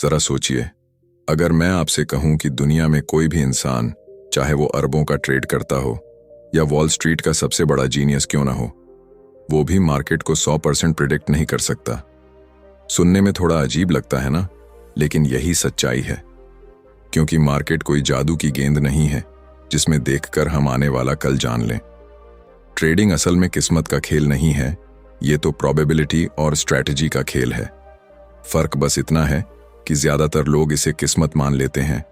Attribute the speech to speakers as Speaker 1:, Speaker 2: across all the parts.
Speaker 1: जरा सोचिए, अगर मैं आपसे कहूं कि दुनिया में कोई भी इंसान, चाहे वो अरबों का ट्रेड करता हो या वॉल स्ट्रीट का सबसे बड़ा जीनियस क्यों ना हो, वो भी मार्केट को 100% प्रिडिक्ट नहीं कर सकता। सुनने में थोड़ा अजीब लगता है ना, लेकिन यही सच्चाई है। क्योंकि मार्केट कोई जादू की गेंद नहीं है जिसमें देखकर हम आने वाला कल जान लें। ट्रेडिंग असल में किस्मत का खेल नहीं है, ये तो प्रोबेबिलिटी और स्ट्रैटेजी का खेल है। फर्क बस इतना है कि ज्यादातर लोग इसे किस्मत मान लेते हैं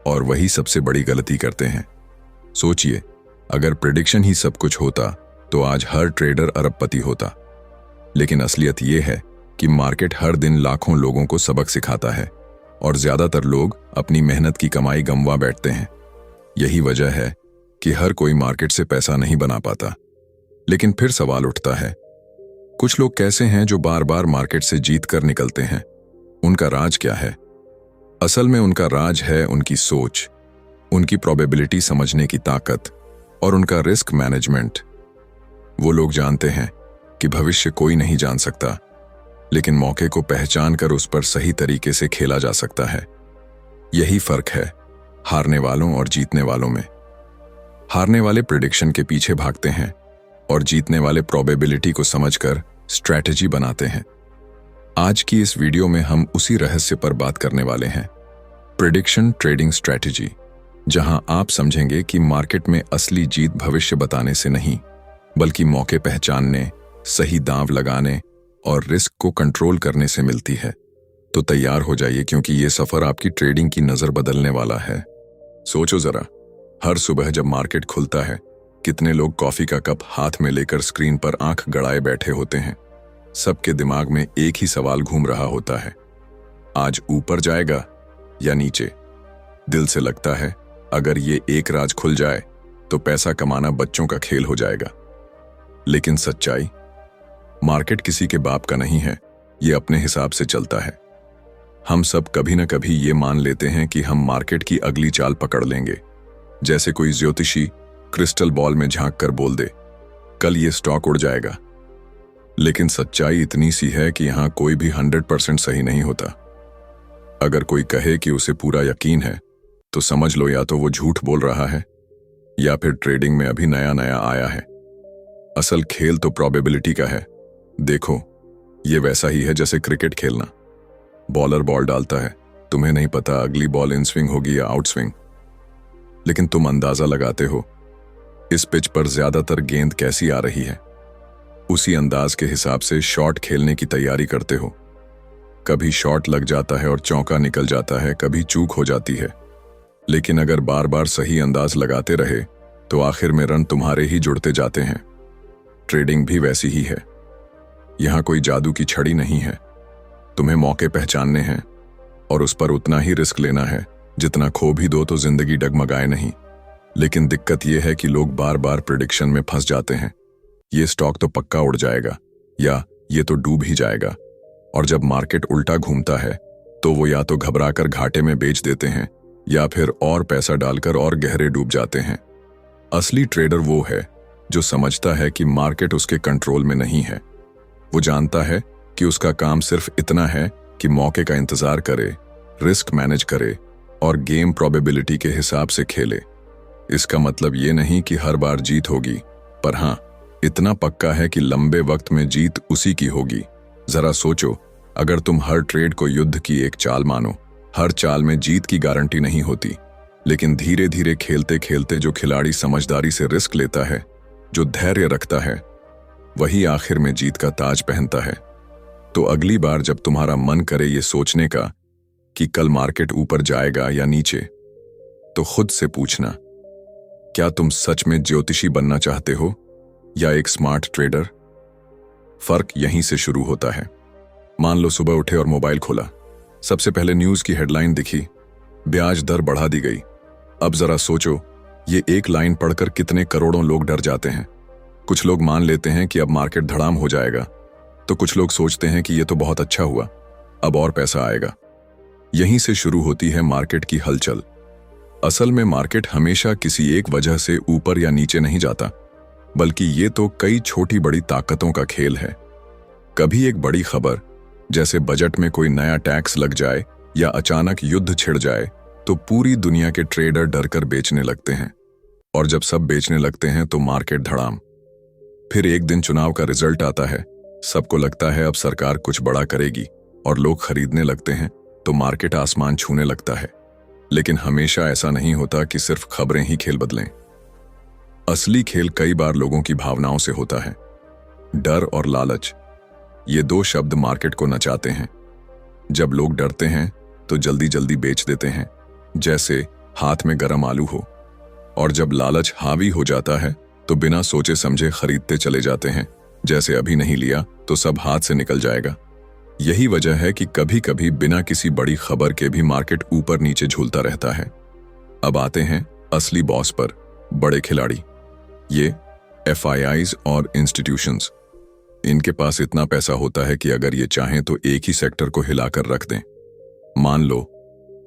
Speaker 1: और वही सबसे बड़ी गलती करते हैं। सोचिए, अगर प्रिडिक्शन ही सब कुछ होता तो आज हर ट्रेडर अरबपति होता। लेकिन असलियत यह है कि मार्केट हर दिन लाखों लोगों को सबक सिखाता है और ज्यादातर लोग अपनी मेहनत की कमाई गंवा बैठते हैं। यही वजह है कि हर कोई मार्केट से पैसा नहीं बना पाता। लेकिन फिर सवाल उठता है, कुछ लोग कैसे हैं जो बार बार मार्केट से जीत कर निकलते हैं? उनका राज क्या है? असल में उनका राज है उनकी सोच, उनकी प्रोबेबिलिटी समझने की ताकत और उनका रिस्क मैनेजमेंट। वो लोग जानते हैं कि भविष्य कोई नहीं जान सकता, लेकिन मौके को पहचान कर उस पर सही तरीके से खेला जा सकता है। यही फर्क है हारने वालों और जीतने वालों में। हारने वाले प्रिडिक्शन के पीछे भागते हैं और जीतने वाले प्रोबेबिलिटी को समझकर स्ट्रैटेजी बनाते हैं। आज की इस वीडियो में हम उसी रहस्य पर बात करने वाले हैं, प्रिडिक्शन ट्रेडिंग स्ट्रैटेजी, जहां आप समझेंगे कि मार्केट में असली जीत भविष्य बताने से नहीं, बल्कि मौके पहचानने, सही दांव लगाने और रिस्क को कंट्रोल करने से मिलती है। तो तैयार हो जाइए, क्योंकि ये सफर आपकी ट्रेडिंग की नजर बदलने वाला है। सोचो जरा, हर सुबह जब मार्केट खुलता है, कितने लोग कॉफी का कप हाथ में लेकर स्क्रीन पर आंख गड़ाए बैठे होते हैं। सबके दिमाग में एक ही सवाल घूम रहा होता है, आज ऊपर जाएगा या नीचे। दिल से लगता है अगर ये एक राज खुल जाए तो पैसा कमाना बच्चों का खेल हो जाएगा। लेकिन सच्चाई, मार्केट किसी के बाप का नहीं है, ये अपने हिसाब से चलता है। हम सब कभी न कभी ये मान लेते हैं कि हम मार्केट की अगली चाल पकड़ लेंगे, जैसे कोई ज्योतिषी क्रिस्टल बॉल में झांक कर बोल दे, कल ये स्टॉक उड़ जाएगा। लेकिन सच्चाई इतनी सी है कि यहां कोई भी 100% सही नहीं होता। अगर कोई कहे कि उसे पूरा यकीन है, तो समझ लो या तो वो झूठ बोल रहा है या फिर ट्रेडिंग में अभी नया नया आया है। असल खेल तो प्रोबेबिलिटी का है। देखो, ये वैसा ही है जैसे क्रिकेट खेलना। बॉलर बॉल डालता है, तुम्हें नहीं पता अगली बॉल इन स्विंग होगी या आउट स्विंग, लेकिन तुम अंदाजा लगाते हो इस पिच पर ज्यादातर गेंद कैसी आ रही है। उसी अंदाज के हिसाब से शॉट खेलने की तैयारी करते हो। कभी शॉट लग जाता है और चौका निकल जाता है, कभी चूक हो जाती है। लेकिन अगर बार बार सही अंदाज लगाते रहे तो आखिर में रन तुम्हारे ही जुड़ते जाते हैं। ट्रेडिंग भी वैसी ही है। यहां कोई जादू की छड़ी नहीं है। तुम्हें मौके पहचानने हैं और उस पर उतना ही रिस्क लेना है जितना खो भी दो तो जिंदगी डगमगाए नहीं। लेकिन दिक्कत यह है कि लोग बार बार प्रिडिक्शन में फंस जाते हैं। ये स्टॉक तो पक्का उड़ जाएगा या ये तो डूब ही जाएगा, और जब मार्केट उल्टा घूमता है तो वो या तो घबराकर घाटे में बेच देते हैं या फिर और पैसा डालकर और गहरे डूब जाते हैं। असली ट्रेडर वो है जो समझता है कि मार्केट उसके कंट्रोल में नहीं है। वो जानता है कि उसका काम सिर्फ इतना है कि मौके का इंतजार करे, रिस्क मैनेज करे और गेम प्रोबेबिलिटी के हिसाब से खेले। इसका मतलब ये नहीं कि हर बार जीत होगी, पर हां, इतना पक्का है कि लंबे वक्त में जीत उसी की होगी। जरा सोचो, अगर तुम हर ट्रेड को युद्ध की एक चाल मानो, हर चाल में जीत की गारंटी नहीं होती। लेकिन धीरे धीरे खेलते खेलते जो खिलाड़ी समझदारी से रिस्क लेता है, जो धैर्य रखता है, वही आखिर में जीत का ताज पहनता है। तो अगली बार जब तुम्हारा मन करे ये सोचने का कि कल मार्केट ऊपर जाएगा या नीचे, तो खुद से पूछना, क्या तुम सच में ज्योतिषी बनना चाहते हो या एक स्मार्ट ट्रेडर? फर्क यहीं से शुरू होता है। मान लो सुबह उठे और मोबाइल खोला, सबसे पहले न्यूज की हेडलाइन दिखी, ब्याज दर बढ़ा दी गई। अब जरा सोचो, ये एक लाइन पढ़कर कितने करोड़ों लोग डर जाते हैं। कुछ लोग मान लेते हैं कि अब मार्केट धड़ाम हो जाएगा, तो कुछ लोग सोचते हैं कि ये तो बहुत अच्छा हुआ, अब और पैसा आएगा। यहीं से शुरू होती है मार्केट की हलचल। असल में मार्केट हमेशा किसी एक वजह से ऊपर या नीचे नहीं जाता, बल्कि ये तो कई छोटी बड़ी ताकतों का खेल है। कभी एक बड़ी खबर, जैसे बजट में कोई नया टैक्स लग जाए या अचानक युद्ध छिड़ जाए तो पूरी दुनिया के ट्रेडर डर कर बेचने लगते हैं, और जब सब बेचने लगते हैं तो मार्केट धड़ाम। फिर एक दिन चुनाव का रिजल्ट आता है, सबको लगता है अब सरकार कुछ बड़ा करेगी और लोग खरीदने लगते हैं, तो मार्केट आसमान छूने लगता है। लेकिन हमेशा ऐसा नहीं होता कि सिर्फ खबरें ही खेल बदलें। असली खेल कई बार लोगों की भावनाओं से होता है। डर और लालच, ये दो शब्द मार्केट को नचाते हैं। जब लोग डरते हैं तो जल्दी जल्दी बेच देते हैं, जैसे हाथ में गरम आलू हो, और जब लालच हावी हो जाता है तो बिना सोचे समझे खरीदते चले जाते हैं, जैसे अभी नहीं लिया तो सब हाथ से निकल जाएगा। यही वजह है कि कभी कभी बिना किसी बड़ी खबर के भी मार्केट ऊपर नीचे झूलता रहता है। अब आते हैं असली बॉस पर, बड़े खिलाड़ी, ये FIIs और इंस्टीट्यूशंस। इनके पास इतना पैसा होता है कि अगर ये चाहें तो एक ही सेक्टर को हिलाकर रख दें। मान लो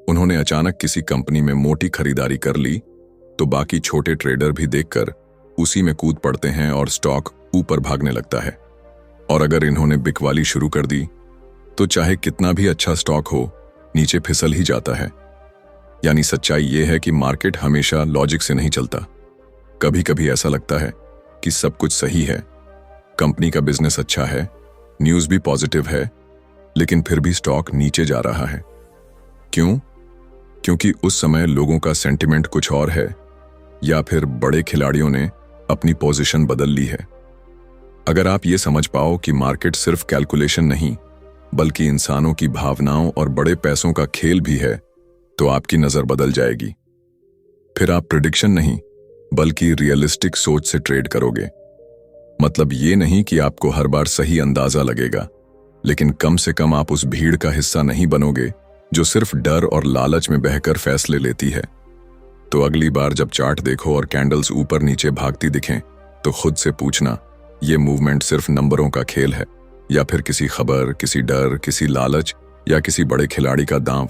Speaker 1: उन्होंने अचानक किसी कंपनी में मोटी खरीदारी कर ली, तो बाकी छोटे ट्रेडर भी देखकर उसी में कूद पड़ते हैं और स्टॉक ऊपर भागने लगता है। और अगर इन्होंने बिकवाली शुरू कर दी तो चाहे कितना भी अच्छा स्टॉक हो, नीचे फिसल ही जाता है। यानी सच्चाई यह है कि मार्केट हमेशा लॉजिक से नहीं चलता। कभी कभी ऐसा लगता है कि सब कुछ सही है, कंपनी का बिजनेस अच्छा है, न्यूज़ भी पॉजिटिव है, लेकिन फिर भी स्टॉक नीचे जा रहा है। क्यों? क्योंकि उस समय लोगों का सेंटिमेंट कुछ और है, या फिर बड़े खिलाड़ियों ने अपनी पोजीशन बदल ली है। अगर आप ये समझ पाओ कि मार्केट सिर्फ कैलकुलेशन नहीं, बल्कि इंसानों की भावनाओं और बड़े पैसों का खेल भी है, तो आपकी नजर बदल जाएगी। फिर आप प्रेडिक्शन नहीं, बल्कि रियलिस्टिक सोच से ट्रेड करोगे। मतलब ये नहीं कि आपको हर बार सही अंदाजा लगेगा, लेकिन कम से कम आप उस भीड़ का हिस्सा नहीं बनोगे जो सिर्फ डर और लालच में बहकर फैसले लेती है। तो अगली बार जब चार्ट देखो और कैंडल्स ऊपर नीचे भागती दिखें, तो खुद से पूछना, ये मूवमेंट सिर्फ नंबरों का खेल है या फिर किसी खबर, किसी डर, किसी लालच या किसी बड़े खिलाड़ी का दांव?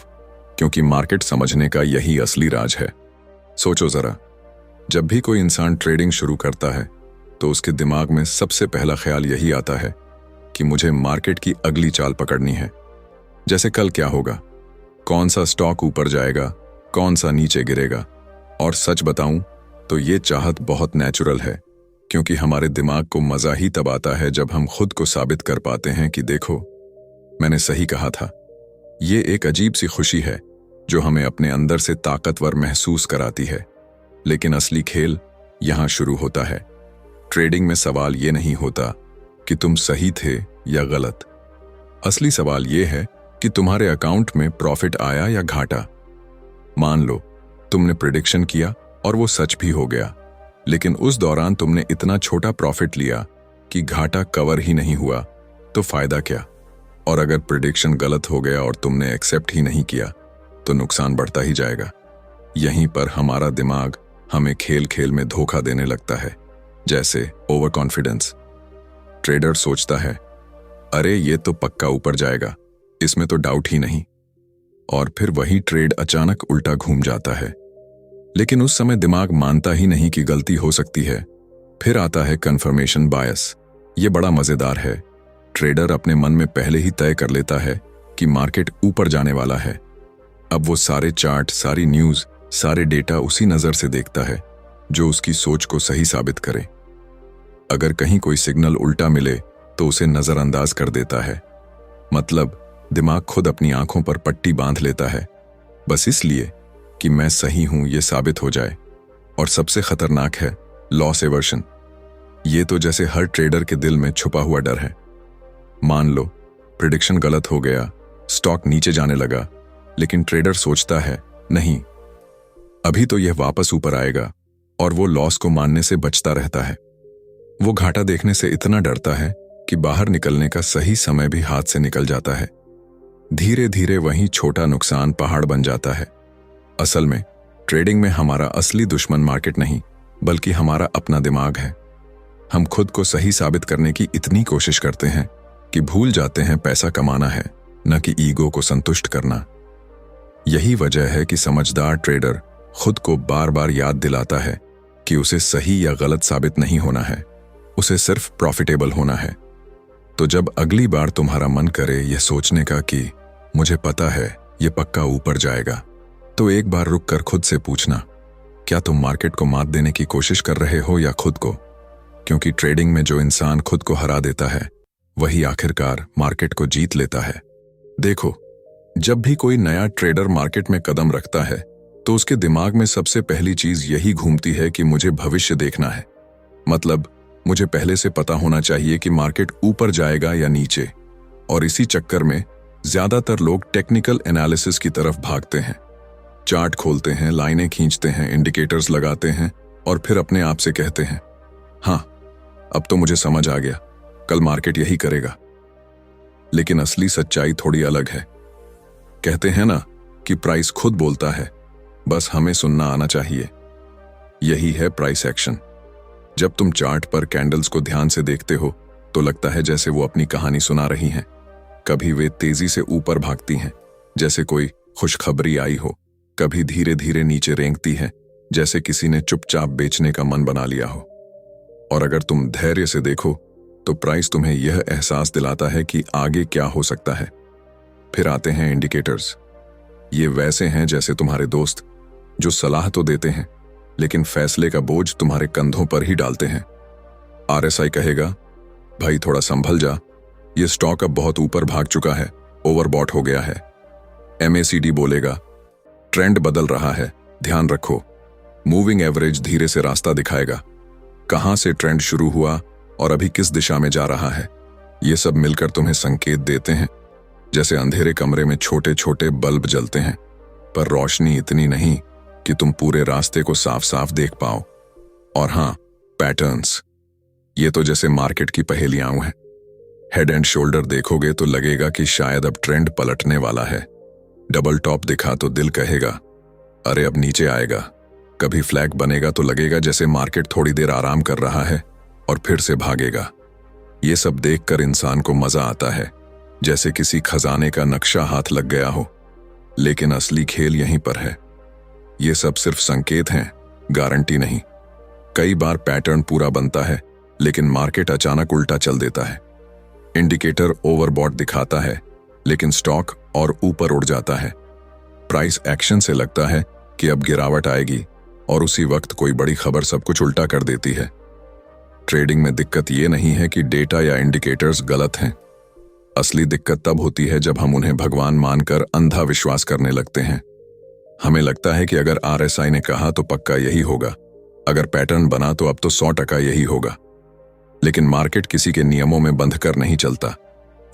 Speaker 1: क्योंकि मार्केट समझने का यही असली राज है। सोचो जरा, जब भी कोई इंसान ट्रेडिंग शुरू करता है तो उसके दिमाग में सबसे पहला ख्याल यही आता है कि मुझे मार्केट की अगली चाल पकड़नी है। जैसे कल क्या होगा, कौन सा स्टॉक ऊपर जाएगा, कौन सा नीचे गिरेगा। और सच बताऊं तो ये चाहत बहुत नेचुरल है, क्योंकि हमारे दिमाग को मजा ही तब आता है जब हम खुद को साबित कर पाते हैं कि देखो, मैंने सही कहा था। ये एक अजीब सी खुशी है जो हमें अपने अंदर से ताकतवर महसूस कराती है। लेकिन असली खेल यहां शुरू होता है। ट्रेडिंग में सवाल ये नहीं होता कि तुम सही थे या गलत। असली सवाल ये है कि तुम्हारे अकाउंट में प्रॉफिट आया या घाटा। मान लो तुमने प्रेडिक्शन किया और वो सच भी हो गया, लेकिन उस दौरान तुमने इतना छोटा प्रॉफिट लिया कि घाटा कवर ही नहीं हुआ, तो फायदा क्या? और अगर प्रेडिक्शन गलत हो गया और तुमने एक्सेप्ट ही नहीं किया, तो नुकसान बढ़ता ही जाएगा। यहीं पर हमारा दिमाग हमें खेल खेल में धोखा देने लगता है, जैसे ओवर कॉन्फिडेंस। ट्रेडर सोचता है, अरे ये तो पक्का ऊपर जाएगा, इसमें तो डाउट ही नहीं। और फिर वही ट्रेड अचानक उल्टा घूम जाता है। लेकिन उस समय दिमाग मानता ही नहीं कि गलती हो सकती है। फिर आता है कंफर्मेशन बायस। ये बड़ा मजेदार है। ट्रेडर अपने मन में पहले ही तय कर लेता है कि मार्केट ऊपर जाने वाला है। अब वो सारे चार्ट, सारी न्यूज़, सारे डेटा उसी नज़र से देखता है जो उसकी सोच को सही साबित करे। अगर कहीं कोई सिग्नल उल्टा मिले तो उसे नज़रअंदाज कर देता है। मतलब दिमाग खुद अपनी आंखों पर पट्टी बांध लेता है, बस इसलिए कि मैं सही हूं ये साबित हो जाए। और सबसे खतरनाक है लॉस एवर्शन। ये तो जैसे हर ट्रेडर के दिल में छुपा हुआ डर है। मान लो प्रेडिक्शन गलत हो गया, स्टॉक नीचे जाने लगा, लेकिन ट्रेडर सोचता है नहीं, अभी तो यह वापस ऊपर आएगा, और वो लॉस को मानने से बचता रहता है। वो घाटा देखने से इतना डरता है कि बाहर निकलने का सही समय भी हाथ से निकल जाता है। धीरे धीरे वही छोटा नुकसान पहाड़ बन जाता है। असल में ट्रेडिंग में हमारा असली दुश्मन मार्केट नहीं, बल्कि हमारा अपना दिमाग है। हम खुद को सही साबित करने की इतनी कोशिश करते हैं कि भूल जाते हैं पैसा कमाना है, न कि ईगो को संतुष्ट करना। यही वजह है कि समझदार ट्रेडर खुद को बार बार याद दिलाता है कि उसे सही या गलत साबित नहीं होना है, उसे सिर्फ प्रॉफिटेबल होना है। तो जब अगली बार तुम्हारा मन करे यह सोचने का कि मुझे पता है ये पक्का ऊपर जाएगा, तो एक बार रुक कर खुद से पूछना, क्या तुम मार्केट को मात देने की कोशिश कर रहे हो या खुद को? क्योंकि ट्रेडिंग में जो इंसान खुद को हरा देता है वही आखिरकार मार्केट को जीत लेता है। देखो, जब भी कोई नया ट्रेडर मार्केट में कदम रखता है तो उसके दिमाग में सबसे पहली चीज यही घूमती है कि मुझे भविष्य देखना है। मतलब मुझे पहले से पता होना चाहिए कि मार्केट ऊपर जाएगा या नीचे। और इसी चक्कर में ज्यादातर लोग टेक्निकल एनालिसिस की तरफ भागते हैं। चार्ट खोलते हैं, लाइनें खींचते हैं, इंडिकेटर्स लगाते हैं और फिर अपने आप से कहते हैं, हाँ अब तो मुझे समझ आ गया, कल मार्केट यही करेगा। लेकिन असली सच्चाई थोड़ी अलग है। कहते हैं ना कि प्राइस खुद बोलता है, बस हमें सुनना आना चाहिए। यही है प्राइस एक्शन। जब तुम चार्ट पर कैंडल्स को ध्यान से देखते हो तो लगता है जैसे वो अपनी कहानी सुना रही हैं। कभी वे तेजी से ऊपर भागती हैं जैसे कोई खुशखबरी आई हो, कभी धीरे धीरे नीचे रेंगती है जैसे किसी ने चुपचाप बेचने का मन बना लिया हो। और अगर तुम धैर्य से देखो तो प्राइस तुम्हें यह एहसास दिलाता है कि आगे क्या हो सकता है। फिर आते हैं इंडिकेटर्स। ये वैसे हैं जैसे तुम्हारे दोस्त जो सलाह तो देते हैं लेकिन फैसले का बोझ तुम्हारे कंधों पर ही डालते हैं। आरएसआई कहेगा, भाई थोड़ा संभल जा, ये स्टॉक अब बहुत ऊपर भाग चुका है, ओवरबॉट हो गया है। एमएसीडी बोलेगा, ट्रेंड बदल रहा है, ध्यान रखो। मूविंग एवरेज धीरे से रास्ता दिखाएगा, कहां से ट्रेंड शुरू हुआ और अभी किस दिशा में जा रहा है। ये सब मिलकर तुम्हें संकेत देते हैं, जैसे अंधेरे कमरे में छोटे छोटे बल्ब जलते हैं, पर रोशनी इतनी नहीं कि तुम पूरे रास्ते को साफ साफ देख पाओ। और हाँ, पैटर्न्स, ये तो जैसे मार्केट की पहेलियां हैं। हेड एंड शोल्डर देखोगे तो लगेगा कि शायद अब ट्रेंड पलटने वाला है। डबल टॉप दिखा तो दिल कहेगा, अरे अब नीचे आएगा। कभी फ्लैग बनेगा तो लगेगा जैसे मार्केट थोड़ी देर आराम कर रहा है और फिर से भागेगा। ये सब देखकर इंसान को मजा आता है, जैसे किसी खजाने का नक्शा हाथ लग गया हो। लेकिन असली खेल यहीं पर है। ये सब सिर्फ संकेत हैं, गारंटी नहीं। कई बार पैटर्न पूरा बनता है लेकिन मार्केट अचानक उल्टा चल देता है। इंडिकेटर ओवरबॉट दिखाता है लेकिन स्टॉक और ऊपर उड़ जाता है। प्राइस एक्शन से लगता है कि अब गिरावट आएगी और उसी वक्त कोई बड़ी खबर सब कुछ उल्टा कर देती है। ट्रेडिंग में दिक्कत ये नहीं है कि डेटा या इंडिकेटर्स गलत हैं। असली दिक्कत तब होती है जब हम उन्हें भगवान मानकर अंधा विश्वास करने लगते हैं। हमें लगता है कि अगर आरएसआई ने कहा तो पक्का यही होगा, अगर पैटर्न बना तो अब तो 100% यही होगा। लेकिन मार्केट किसी के नियमों में बंध कर नहीं चलता।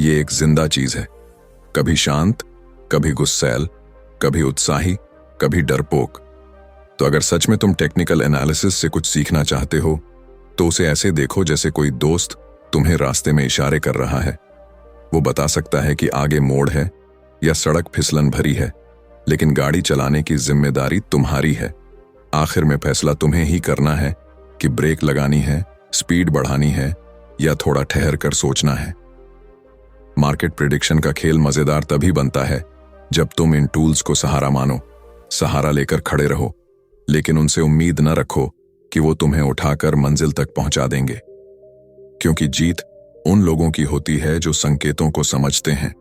Speaker 1: ये एक जिंदा चीज है, कभी शांत, कभी गुस्सैल, कभी उत्साही, कभी डरपोक। तो अगर सच में तुम टेक्निकल एनालिसिस से कुछ सीखना चाहते हो तो उसे ऐसे देखो जैसे कोई दोस्त तुम्हें रास्ते में इशारे कर रहा है। वो बता सकता है कि आगे मोड़ है या सड़क फिसलन भरी है, लेकिन गाड़ी चलाने की जिम्मेदारी तुम्हारी है। आखिर में फैसला तुम्हें ही करना है कि ब्रेक लगानी है, स्पीड बढ़ानी है या थोड़ा ठहर कर सोचना है। मार्केट प्रिडिक्शन का खेल मजेदार तभी बनता है जब तुम इन टूल्स को सहारा मानो, सहारा लेकर खड़े रहो, लेकिन उनसे उम्मीद न रखो कि वो तुम्हें उठाकर मंजिल तक पहुंचा देंगे। क्योंकि जीत उन लोगों की होती है जो संकेतों को समझते हैं,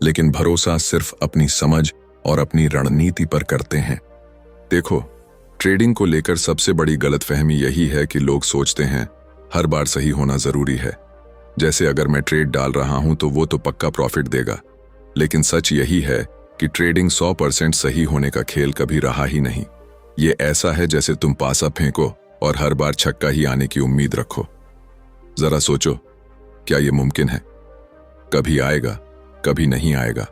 Speaker 1: लेकिन भरोसा सिर्फ अपनी समझ और अपनी रणनीति पर करते हैं। देखो, ट्रेडिंग को लेकर सबसे बड़ी गलतफहमी यही है कि लोग सोचते हैं हर बार सही होना जरूरी है। जैसे अगर मैं ट्रेड डाल रहा हूं तो वो तो पक्का प्रॉफिट देगा। लेकिन सच यही है कि ट्रेडिंग 100% सही होने का खेल कभी रहा ही नहीं। ये ऐसा है जैसे तुम पासा फेंको और हर बार छक्का ही आने की उम्मीद रखो। जरा सोचो, क्या ये मुमकिन है? कभी आएगा, कभी नहीं आएगा।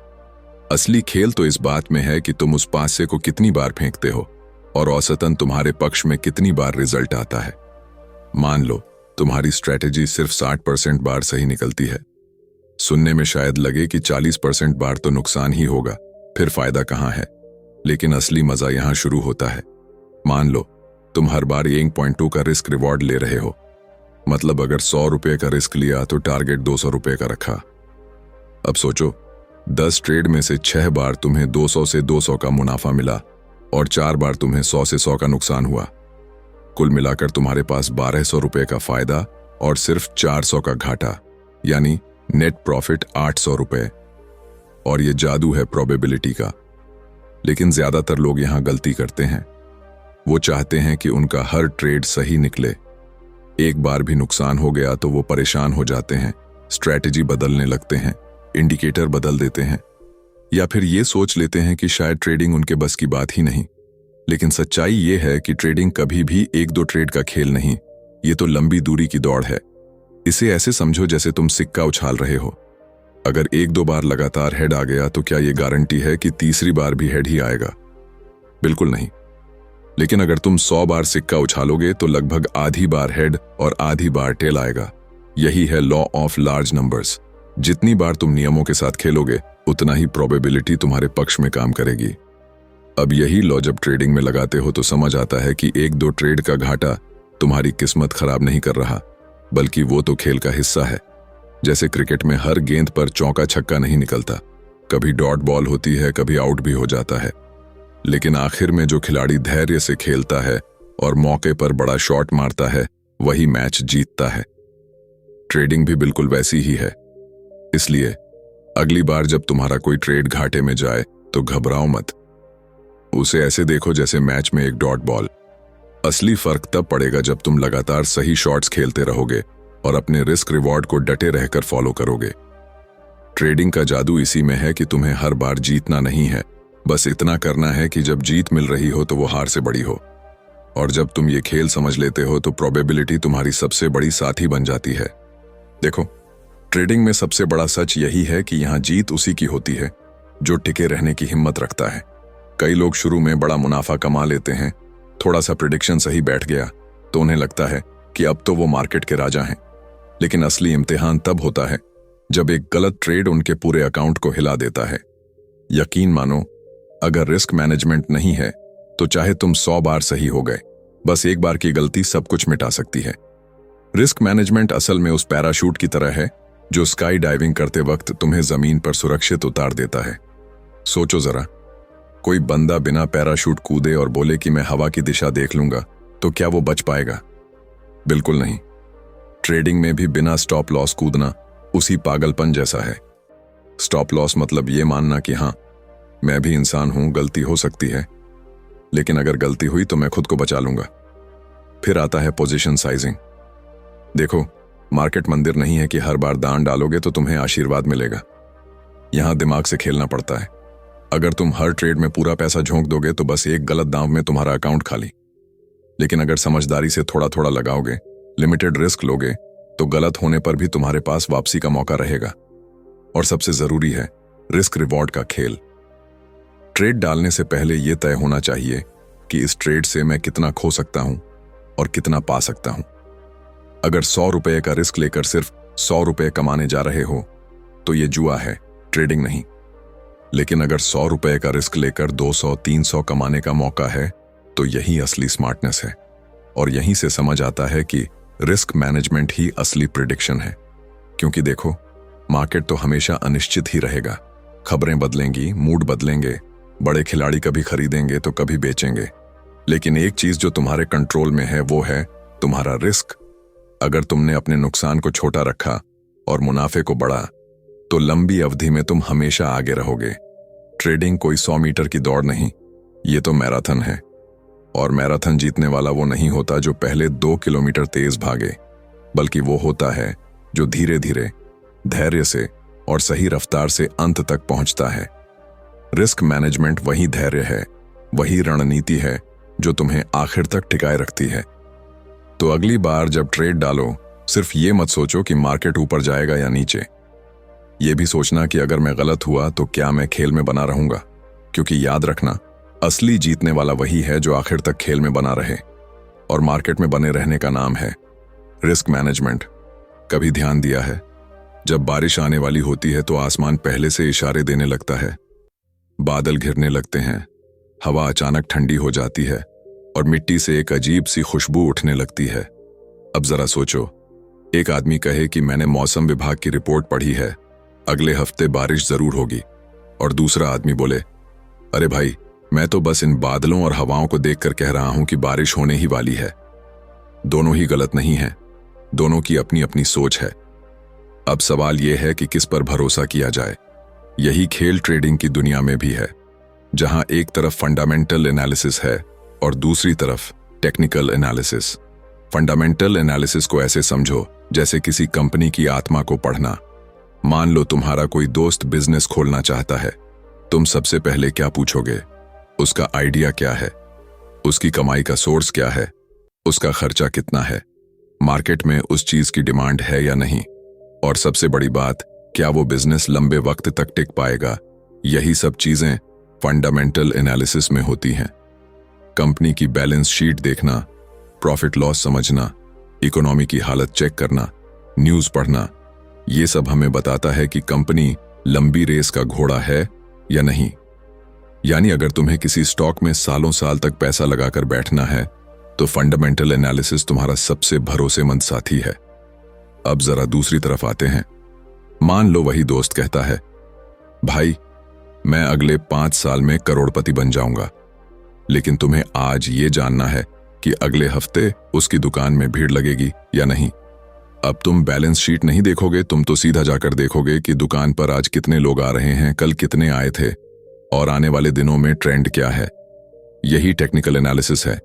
Speaker 1: असली खेल तो इस बात में है कि तुम उस पासे को कितनी बार फेंकते हो और औसतन तुम्हारे पक्ष में कितनी बार रिजल्ट आता है। मान लो तुम्हारी स्ट्रैटेजी सिर्फ 60% बार सही निकलती है। सुनने में शायद लगे कि 40% बार तो नुकसान ही होगा, फिर फायदा कहां है। लेकिन असली मजा यहां शुरू होता है। मान लो तुम हर बार 1.2 का रिस्क रिवॉर्ड ले रहे हो। मतलब अगर 100 रुपए का रिस्क लिया तो टारगेट 200 रुपए का रखा। अब सोचो, 10 ट्रेड में से 6 बार तुम्हें 200 से 200 का मुनाफा मिला और 4 बार तुम्हें 100 से 100 का नुकसान हुआ। कुल मिलाकर तुम्हारे पास 1200 रुपए का फायदा और सिर्फ 400 का घाटा, यानी नेट प्रॉफिट 800 रुपए। और ये जादू है प्रोबेबिलिटी का। लेकिन ज्यादातर लोग यहां गलती करते हैं। वो चाहते हैं कि उनका हर ट्रेड सही निकले। एक बार भी नुकसान हो गया तो वो परेशान हो जाते हैं, स्ट्रैटेजी बदलने लगते हैं, इंडिकेटर बदल देते हैं, या फिर ये सोच लेते हैं कि शायद ट्रेडिंग उनके बस की बात ही नहीं। लेकिन सच्चाई ये है कि ट्रेडिंग कभी भी एक दो ट्रेड का खेल नहीं, ये तो लंबी दूरी की दौड़ है। इसे ऐसे समझो जैसे तुम सिक्का उछाल रहे हो। अगर एक दो बार लगातार हेड आ गया तो क्या ये गारंटी है कि तीसरी बार भी हेड ही आएगा? बिल्कुल नहीं। लेकिन अगर तुम 100 बार सिक्का उछालोगे तो लगभग आधी बार हेड और आधी बार टेल आएगा। यही है लॉ ऑफ लार्ज नंबर्स। जितनी बार तुम नियमों के साथ खेलोगे उतना ही प्रोबेबिलिटी तुम्हारे पक्ष में काम करेगी। अब यही लॉ जब ट्रेडिंग में लगाते हो तो समझ आता है कि एक दो ट्रेड का घाटा तुम्हारी किस्मत खराब नहीं कर रहा, बल्कि वो तो खेल का हिस्सा है। जैसे क्रिकेट में हर गेंद पर चौका छक्का नहीं निकलता, कभी डॉट बॉल होती है, कभी आउट भी हो जाता है। लेकिन आखिर में जो खिलाड़ी धैर्य से खेलता है और मौके पर बड़ा शॉट मारता है, वही मैच जीतता है। ट्रेडिंग भी बिल्कुल वैसी ही है। इसलिए अगली बार जब तुम्हारा कोई ट्रेड घाटे में जाए तो घबराओ मत। उसे ऐसे देखो जैसे मैच में एक डॉट बॉल। असली फर्क तब पड़ेगा जब तुम लगातार सही शॉट्स खेलते रहोगे और अपने रिस्क रिवॉर्ड को डटे रहकर फॉलो करोगे। ट्रेडिंग का जादू इसी में है कि तुम्हें हर बार जीतना नहीं है, बस इतना करना है कि जब जीत मिल रही हो तो वो हार से बड़ी हो। और जब तुम ये खेल समझ लेते हो तो प्रोबेबिलिटी तुम्हारी सबसे बड़ी साथी बन जाती है। देखो, ट्रेडिंग में सबसे बड़ा सच यही है कि यहां जीत उसी की होती है जो टिके रहने की हिम्मत रखता है। कई लोग शुरू में बड़ा मुनाफा कमा लेते हैं, थोड़ा सा प्रेडिक्शन सही बैठ गया तो उन्हें लगता है कि अब तो वो मार्केट के राजा हैं। लेकिन असली इम्तिहान तब होता है जब एक गलत ट्रेड उनके पूरे अकाउंट को हिला देता है। यकीन मानो, अगर रिस्क मैनेजमेंट नहीं है तो चाहे तुम 100 बार सही हो गए, बस एक बार की गलती सब कुछ मिटा सकती है। रिस्क मैनेजमेंट असल में उस पैराशूट की तरह है जो स्काई डाइविंग करते वक्त तुम्हें जमीन पर सुरक्षित उतार देता है। सोचो जरा, कोई बंदा बिना पैराशूट कूदे और बोले कि मैं हवा की दिशा देख लूंगा, तो क्या वो बच पाएगा? बिल्कुल नहीं। ट्रेडिंग में भी बिना स्टॉप लॉस कूदना उसी पागलपन जैसा है। स्टॉप लॉस मतलब ये मानना कि हाँ, मैं भी इंसान हूं, गलती हो सकती है, लेकिन अगर गलती हुई तो मैं खुद को बचा लूंगा। फिर आता है पोजीशन साइजिंग। देखो, मार्केट मंदिर नहीं है कि हर बार दान डालोगे तो तुम्हें आशीर्वाद मिलेगा। यहां दिमाग से खेलना पड़ता है। अगर तुम हर ट्रेड में पूरा पैसा झोंक दोगे तो बस एक गलत दांव में तुम्हारा अकाउंट खाली। लेकिन अगर समझदारी से थोड़ा थोड़ा लगाओगे, लिमिटेड रिस्क लोगे, तो गलत होने पर भी तुम्हारे पास वापसी का मौका रहेगा। और सबसे जरूरी है रिस्क रिवॉर्ड का खेल। ट्रेड डालने से पहले यह तय होना चाहिए कि इस ट्रेड से मैं कितना खो सकता हूं और कितना पा सकता हूं। अगर 100 रुपए का रिस्क लेकर सिर्फ 100 रुपए कमाने जा रहे हो तो यह जुआ है, ट्रेडिंग नहीं। लेकिन अगर 100 रुपए का रिस्क लेकर 200-300 कमाने का मौका है तो यही असली स्मार्टनेस है। और यहीं से समझ आता है कि रिस्क मैनेजमेंट ही असली प्रिडिक्शन है। क्योंकि देखो, मार्केट तो हमेशा अनिश्चित ही रहेगा। खबरें बदलेंगी, मूड बदलेंगे, बड़े खिलाड़ी कभी खरीदेंगे तो कभी बेचेंगे। लेकिन एक चीज जो तुम्हारे कंट्रोल में है वो है तुम्हारा रिस्क। अगर तुमने अपने नुकसान को छोटा रखा और मुनाफे को बढ़ा तो लंबी अवधि में तुम हमेशा आगे रहोगे। ट्रेडिंग कोई 100 मीटर की दौड़ नहीं, ये तो मैराथन है। और मैराथन जीतने वाला वो नहीं होता जो पहले 2 किलोमीटर तेज भागे, बल्कि वो होता है जो धीरे धीरे, धैर्य से और सही रफ्तार से अंत तक पहुंचता है। रिस्क मैनेजमेंट वही धैर्य है, वही रणनीति है जो तुम्हें आखिर तक टिकाए रखती है। तो अगली बार जब ट्रेड डालो, सिर्फ ये मत सोचो कि मार्केट ऊपर जाएगा या नीचे। ये भी सोचना कि अगर मैं गलत हुआ तो क्या मैं खेल में बना रहूंगा। क्योंकि याद रखना, असली जीतने वाला वही है जो आखिर तक खेल में बना रहे। और मार्केट में बने रहने का नाम है रिस्क मैनेजमेंट। कभी ध्यान दिया है, जब बारिश आने वाली होती है तो आसमान पहले से इशारे देने लगता है। बादल घिरने लगते हैं, हवा अचानक ठंडी हो जाती है और मिट्टी से एक अजीब सी खुशबू उठने लगती है। अब जरा सोचो, एक आदमी कहे कि मैंने मौसम विभाग की रिपोर्ट पढ़ी है, अगले हफ्ते बारिश जरूर होगी। और दूसरा आदमी बोले, अरे भाई, मैं तो बस इन बादलों और हवाओं को देखकर कह रहा हूं कि बारिश होने ही वाली है। दोनों ही गलत नहीं है, दोनों की अपनी अपनी सोच है। अब सवाल यह है कि किस पर भरोसा किया जाए। यही खेल ट्रेडिंग की दुनिया में भी है, जहां एक तरफ फंडामेंटल एनालिसिस है और दूसरी तरफ टेक्निकल एनालिसिस। फंडामेंटल एनालिसिस को ऐसे समझो जैसे किसी कंपनी की आत्मा को पढ़ना। मान लो तुम्हारा कोई दोस्त बिजनेस खोलना चाहता है। तुम सबसे पहले क्या पूछोगे? उसका आइडिया क्या है, उसकी कमाई का सोर्स क्या है, उसका खर्चा कितना है, मार्केट में उस चीज की डिमांड है या नहीं, और सबसे बड़ी बात, क्या वो बिजनेस लंबे वक्त तक टिक पाएगा। यही सब चीजें फंडामेंटल एनालिसिस में होती हैं। कंपनी की बैलेंस शीट देखना, प्रॉफिट लॉस समझना, इकोनॉमी की हालत चेक करना, न्यूज पढ़ना, ये सब हमें बताता है कि कंपनी लंबी रेस का घोड़ा है या नहीं। यानी अगर तुम्हें किसी स्टॉक में सालों साल तक पैसा लगाकर बैठना है तो फंडामेंटल एनालिसिस तुम्हारा सबसे भरोसेमंद साथी है। अब जरा दूसरी तरफ आते हैं। मान लो वही दोस्त कहता है, भाई मैं अगले 5 साल में करोड़पति बन जाऊंगा, लेकिन तुम्हें आज ये जानना है कि अगले हफ्ते उसकी दुकान में भीड़ लगेगी या नहीं। अब तुम बैलेंस शीट नहीं देखोगे, तुम तो सीधा जाकर देखोगे कि दुकान पर आज कितने लोग आ रहे हैं, कल कितने आए थे और आने वाले दिनों में ट्रेंड क्या है। यही टेक्निकल एनालिसिस है।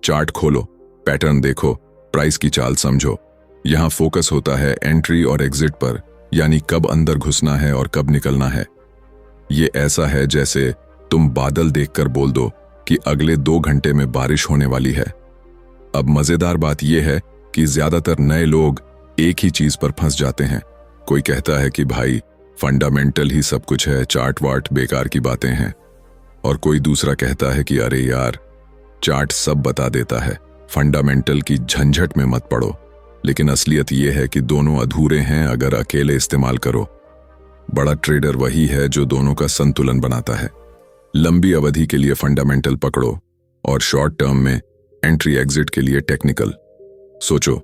Speaker 1: चार्ट खोलो, पैटर्न देखो, प्राइस की चाल समझो। यहां फोकस होता है एंट्री और एग्जिट पर, यानी कब अंदर घुसना है और कब निकलना है। ये ऐसा है जैसे तुम बादल देखकर बोल दो कि अगले 2 घंटे में बारिश होने वाली है। अब मजेदार बात यह है कि ज्यादातर नए लोग एक ही चीज पर फंस जाते हैं। कोई कहता है कि भाई फंडामेंटल ही सब कुछ है, चार्ट वार्ट बेकार की बातें हैं, और कोई दूसरा कहता है कि अरे यार चार्ट सब बता देता है, फंडामेंटल की झंझट में मत पड़ो। लेकिन असलियत यह है कि दोनों अधूरे हैं अगर अकेले इस्तेमाल करो। बड़ा ट्रेडर वही है जो दोनों का संतुलन बनाता है। लंबी अवधि के लिए फंडामेंटल पकड़ो और शॉर्ट टर्म में एंट्री एग्जिट के लिए टेक्निकल। सोचो,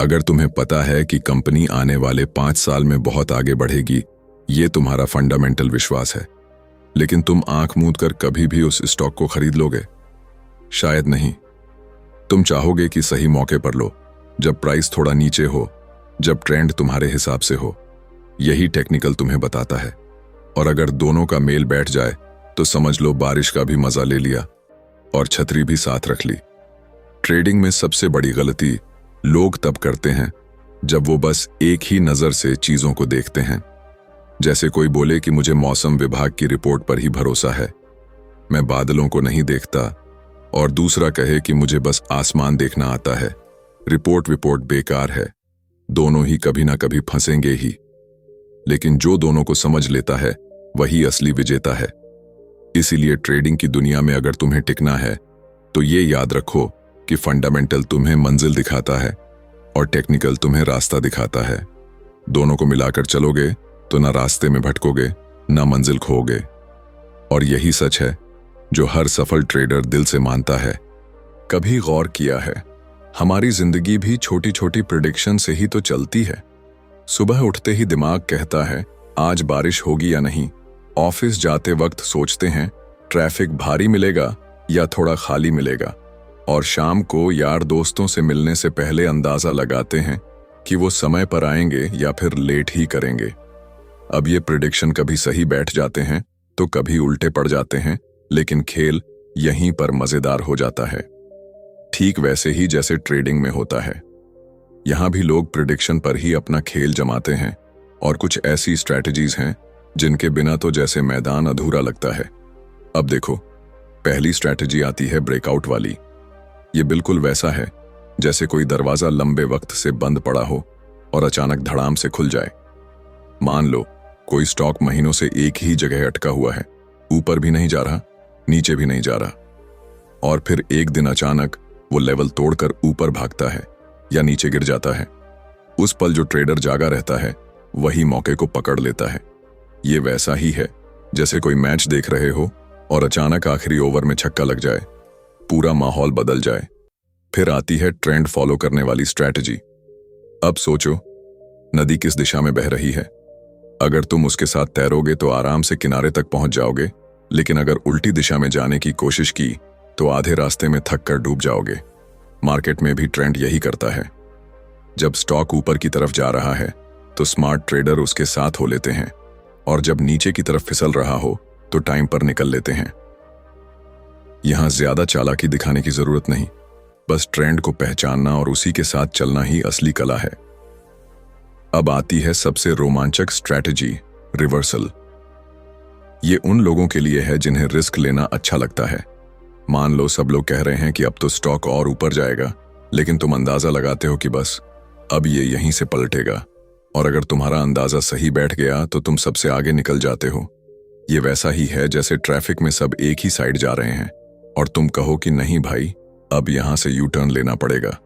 Speaker 1: अगर तुम्हें पता है कि कंपनी आने वाले 5 साल में बहुत आगे बढ़ेगी, ये तुम्हारा फंडामेंटल विश्वास है, लेकिन तुम आंख मूंद कर कभी भी उस स्टॉक को खरीद लोगे? शायद नहीं। तुम चाहोगे कि सही मौके पर लो, जब प्राइस थोड़ा नीचे हो, जब ट्रेंड तुम्हारे हिसाब से हो। यही टेक्निकल तुम्हें बताता है। और अगर दोनों का मेल बैठ जाए तो समझ लो बारिश का भी मजा ले लिया और छतरी भी साथ रख ली। ट्रेडिंग में सबसे बड़ी गलती लोग तब करते हैं जब वो बस एक ही नजर से चीजों को देखते हैं। जैसे कोई बोले कि मुझे मौसम विभाग की रिपोर्ट पर ही भरोसा है, मैं बादलों को नहीं देखता, और दूसरा कहे कि मुझे बस आसमान देखना आता है, रिपोर्ट बेकार है। दोनों ही कभी ना कभी फंसेंगे ही। लेकिन जो दोनों को समझ लेता है वही असली विजेता है। इसीलिए ट्रेडिंग की दुनिया में अगर तुम्हें टिकना है तो ये याद रखो कि फंडामेंटल तुम्हें मंजिल दिखाता है और टेक्निकल तुम्हें रास्ता दिखाता है। दोनों को मिलाकर चलोगे तो ना रास्ते में भटकोगे, ना मंजिल खोओगे। और यही सच है जो हर सफल ट्रेडर दिल से मानता है। कभी गौर किया है, हमारी जिंदगी भी छोटी छोटी प्रेडिक्शन से ही तो चलती है। सुबह उठते ही दिमाग कहता है आज बारिश होगी या नहीं। ऑफिस जाते वक्त सोचते हैं ट्रैफिक भारी मिलेगा या थोड़ा खाली मिलेगा। और शाम को यार दोस्तों से मिलने से पहले अंदाजा लगाते हैं कि वो समय पर आएंगे या फिर लेट ही करेंगे। अब ये प्रेडिक्शन कभी सही बैठ जाते हैं तो कभी उल्टे पड़ जाते हैं, लेकिन खेल यहीं पर मजेदार हो जाता है। ठीक वैसे ही जैसे ट्रेडिंग में होता है, यहां भी लोग प्रेडिक्शन पर ही अपना खेल जमाते हैं, और कुछ ऐसी स्ट्रैटेजीज हैं जिनके बिना तो जैसे मैदान अधूरा लगता है। अब देखो, पहली स्ट्रैटेजी आती है ब्रेकआउट वाली। ये बिल्कुल वैसा है जैसे कोई दरवाजा लंबे वक्त से बंद पड़ा हो और अचानक धड़ाम से खुल जाए। मान लो कोई स्टॉक महीनों से एक ही जगह अटका हुआ है, ऊपर भी नहीं जा रहा, नीचे भी नहीं जा रहा, और फिर एक दिन अचानक वो लेवल तोड़कर ऊपर भागता है या नीचे गिर जाता है। उस पल जो ट्रेडर जागा रहता है वही मौके को पकड़ लेता है। ये वैसा ही है जैसे कोई मैच देख रहे हो और अचानक आखिरी ओवर में छक्का लग जाए, पूरा माहौल बदल जाए। फिर आती है ट्रेंड फॉलो करने वाली स्ट्रैटेजी। अब सोचो, नदी किस दिशा में बह रही है। अगर तुम उसके साथ तैरोगे तो आराम से किनारे तक पहुंच जाओगे, लेकिन अगर उल्टी दिशा में जाने की कोशिश की तो आधे रास्ते में थक कर डूब जाओगे। मार्केट में भी ट्रेंड यही करता है। जब स्टॉक ऊपर की तरफ जा रहा है तो स्मार्ट ट्रेडर उसके साथ हो लेते हैं, और जब नीचे की तरफ फिसल रहा हो तो टाइम पर निकल लेते हैं। यहां ज्यादा चालाकी दिखाने की जरूरत नहीं, बस ट्रेंड को पहचानना और उसी के साथ चलना ही असली कला है। अब आती है सबसे रोमांचक स्ट्रैटेजी, रिवर्सल। ये उन लोगों के लिए है जिन्हें रिस्क लेना अच्छा लगता है। मान लो सब लोग कह रहे हैं कि अब तो स्टॉक और ऊपर जाएगा, लेकिन तुम अंदाजा लगाते हो कि बस अब ये यहीं से पलटेगा, और अगर तुम्हारा अंदाजा सही बैठ गया तो तुम सबसे आगे निकल जाते हो। ये वैसा ही है जैसे ट्रैफिक में सब एक ही साइड जा रहे हैं और तुम कहो कि नहीं भाई, अब यहां से यू टर्न लेना पड़ेगा।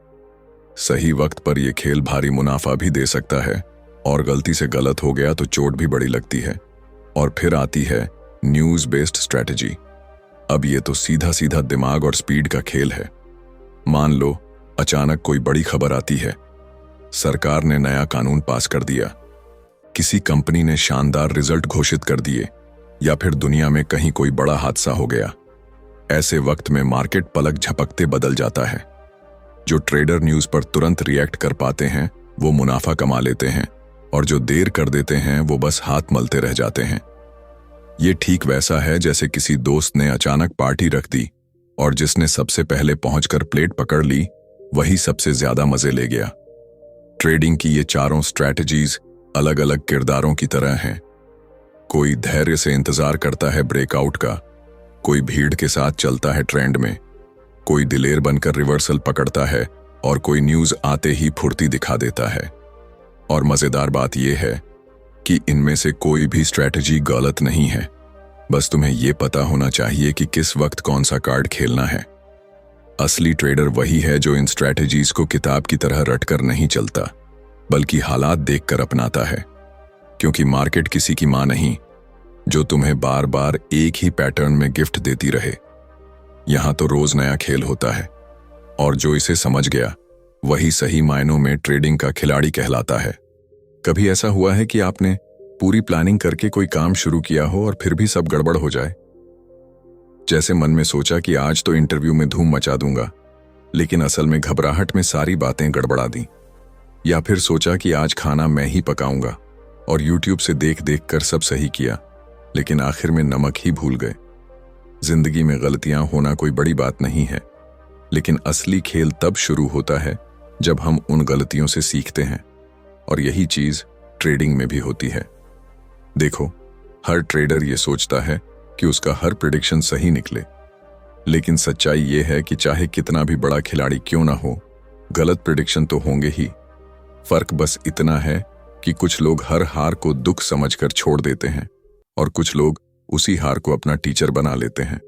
Speaker 1: सही वक्त पर यह खेल भारी मुनाफा भी दे सकता है, और गलती से गलत हो गया तो चोट भी बड़ी लगती है। और फिर आती है न्यूज बेस्ड स्ट्रैटेजी। अब ये तो सीधा सीधा दिमाग और स्पीड का खेल है। मान लो अचानक कोई बड़ी खबर आती है, सरकार ने नया कानून पास कर दिया, किसी कंपनी ने शानदार रिजल्ट घोषित कर दिए, या फिर दुनिया में कहीं कोई बड़ा हादसा हो गया। ऐसे वक्त में मार्केट पलक झपकते बदल जाता है। जो ट्रेडर न्यूज पर तुरंत रिएक्ट कर पाते हैं वो मुनाफा कमा लेते हैं, और जो देर कर देते हैं वो बस हाथ मलते रह जाते हैं। ये ठीक वैसा है जैसे किसी दोस्त ने अचानक पार्टी रख दी और जिसने सबसे पहले पहुंचकर प्लेट पकड़ ली वही सबसे ज्यादा मजे ले गया। ट्रेडिंग की ये चारों स्ट्रैटेजीज अलग अलग किरदारों की तरह हैं। कोई धैर्य से इंतजार करता है ब्रेकआउट का, कोई भीड़ के साथ चलता है ट्रेंड में, कोई दिलेर बनकर रिवर्सल पकड़ता है, और कोई न्यूज आते ही फुर्ती दिखा देता है। और मजेदार बात यह है कि इनमें से कोई भी स्ट्रैटेजी गलत नहीं है, बस तुम्हें यह पता होना चाहिए कि किस वक्त कौन सा कार्ड खेलना है। असली ट्रेडर वही है जो इन स्ट्रैटेजीज को किताब की तरह रटकर नहीं चलता, बल्कि हालात देखकर अपनाता है। क्योंकि मार्केट किसी की मां नहीं जो तुम्हें बार बार एक ही पैटर्न में गिफ्ट देती रहे। यहां तो रोज नया खेल होता है, और जो इसे समझ गया वही सही मायनों में ट्रेडिंग का खिलाड़ी कहलाता है। कभी ऐसा हुआ है कि आपने पूरी प्लानिंग करके कोई काम शुरू किया हो और फिर भी सब गड़बड़ हो जाए? जैसे मन में सोचा कि आज तो इंटरव्यू में धूम मचा दूंगा, लेकिन असल में घबराहट में सारी बातें गड़बड़ा दी। या फिर सोचा कि आज खाना मैं ही पकाऊंगा और यूट्यूब से देख देख कर सब सही किया, लेकिन आखिर में नमक ही भूल गए। जिंदगी में गलतियां होना कोई बड़ी बात नहीं है, लेकिन असली खेल तब शुरू होता है जब हम उन गलतियों से सीखते हैं, और यही चीज ट्रेडिंग में भी होती है। देखो, हर ट्रेडर ये सोचता है कि उसका हर प्रेडिक्शन सही निकले, लेकिन सच्चाई ये है कि चाहे कितना भी बड़ा खिलाड़ी क्यों ना हो, गलत प्रेडिक्शन तो होंगे ही। फर्क बस इतना है कि कुछ लोग हर हार को दुख समझकर छोड़ देते हैं और कुछ लोग उसी हार को अपना टीचर बना लेते हैं।